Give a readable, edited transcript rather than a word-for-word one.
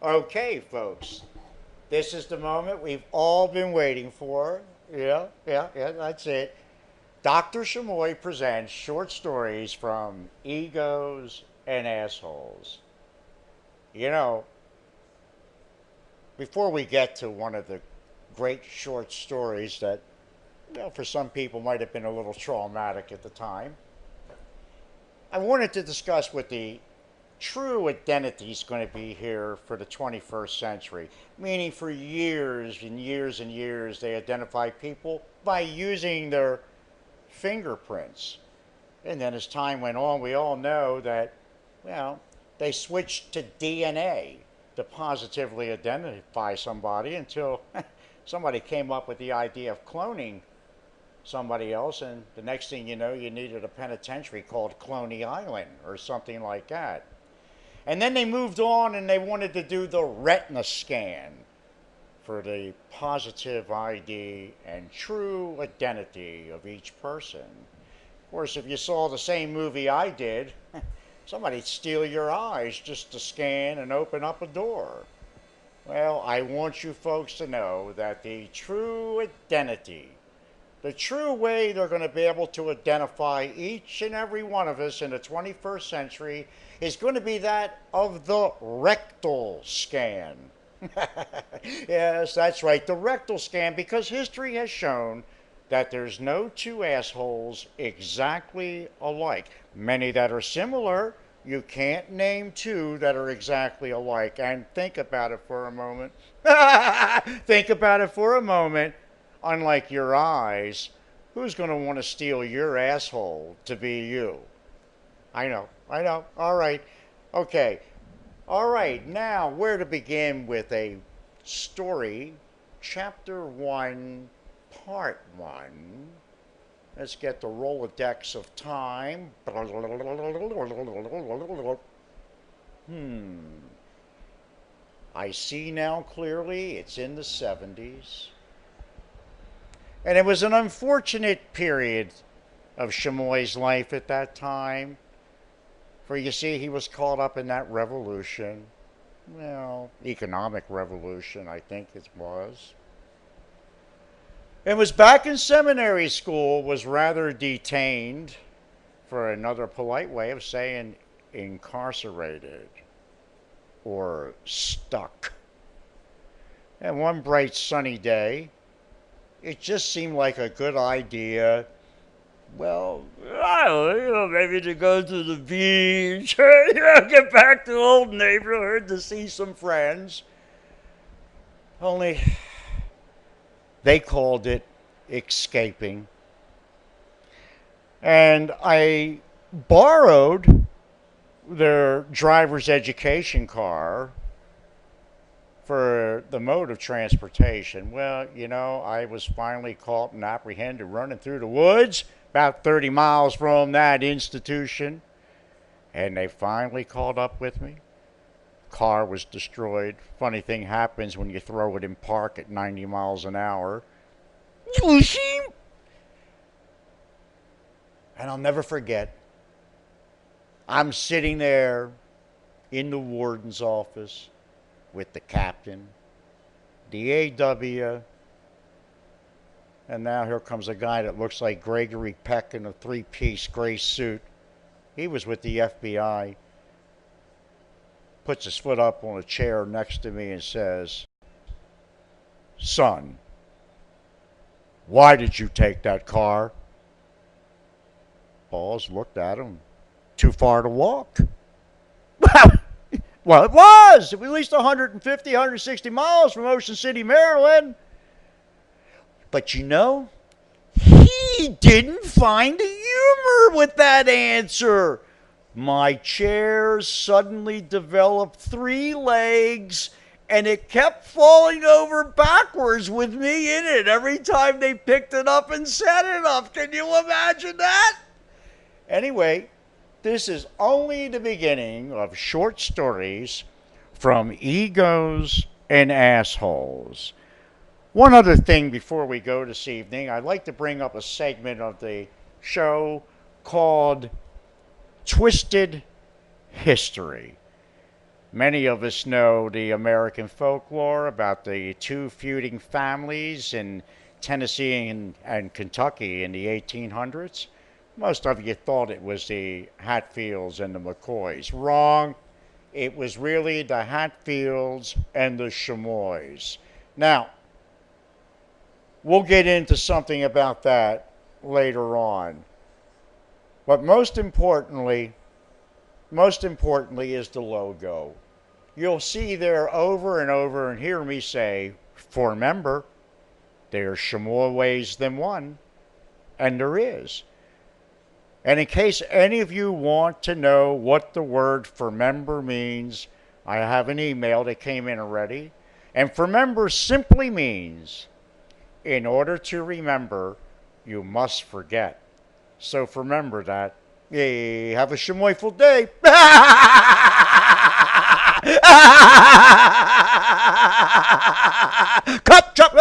Okay, folks. This is the moment we've all been waiting for. Yeah, that's it. Dr. Shmoy presents short stories from egos and assholes. You know, before we get to one of the great short stories that, for some people might have been a little traumatic at the time, I wanted to discuss what the true identity is going to be here for the 21st century. Meaning, for years and years and years, they identify people by using their fingerprints. And then as time went on, we all know that, they switched to DNA to positively identify somebody until somebody came up with the idea of cloning somebody else, and the next thing you know, you needed a penitentiary called Cloney Island or something like that. And then they moved on and they wanted to do the retina scan for the positive ID and true identity of each person. Of course, if you saw the same movie I did, somebody'd steal your eyes just to scan and open up a door. Well, I want you folks to know that the true identity, the true way they're going to be able to identify each and every one of us in the 21st century is going to be that of the rectal scan. Yes, that's right, the rectal scan, because history has shown that there's no two assholes exactly alike. Many that are similar, you can't name two that are exactly alike. And think about it for a moment. Think about it for a moment. Unlike your eyes, who's going to want to steal your asshole to be you? I know. All right. Okay. All right. Now, where to begin with a story, chapter 1, part 1. Let's get the Rolodex of time. I see now clearly it's in the 70s. And it was an unfortunate period of Shmoy's life at that time. For you see, he was caught up in that revolution. Economic revolution, I think it was. And was back in seminary school, was rather detained, for another polite way of saying incarcerated or stuck. And one bright sunny day, it just seemed like a good idea. Well, I don't know, maybe to go to the beach, get back to the old neighborhood to see some friends. Only they called it escaping. And I borrowed their driver's education car for the mode of transportation. Well, I was finally caught and apprehended running through the woods about 30 miles from that institution, and they finally caught up with me. Car was destroyed. Funny thing happens when you throw it in park at 90 miles an hour. And I'll never forget, I'm sitting there in the warden's office with the captain, the AW, and now here comes a guy that looks like Gregory Peck in a three-piece gray suit. He was with the FBI. Puts his foot up on a chair next to me and says, "Son, why did you take that car?" Paul's looked at him. Too far to walk. Well, it was. It was at least 150, 160 miles from Ocean City, Maryland. But he didn't find the humor with that answer. My chair suddenly developed 3 legs, and it kept falling over backwards with me in it every time they picked it up and set it up. Can you imagine that? Anyway, this is only the beginning of short stories from egos and assholes. One other thing before we go this evening, I'd like to bring up a segment of the show called Twisted History. Many of us know the American folklore about the two feuding families in Tennessee and Kentucky in the 1800s. Most of you thought it was the Hatfields and the McCoys. Wrong. It was really the Hatfields and the Shmoys. Now, we'll get into something about that later on. But most importantly is the logo. You'll see there over and over and hear me say, for remember, there's more ways than one, and there is. And in case any of you want to know what the word "remember" means, I have an email that came in already. And "remember" simply means, in order to remember, you must forget. So remember that. Yay, have a Shmoyful day. Cut, chop,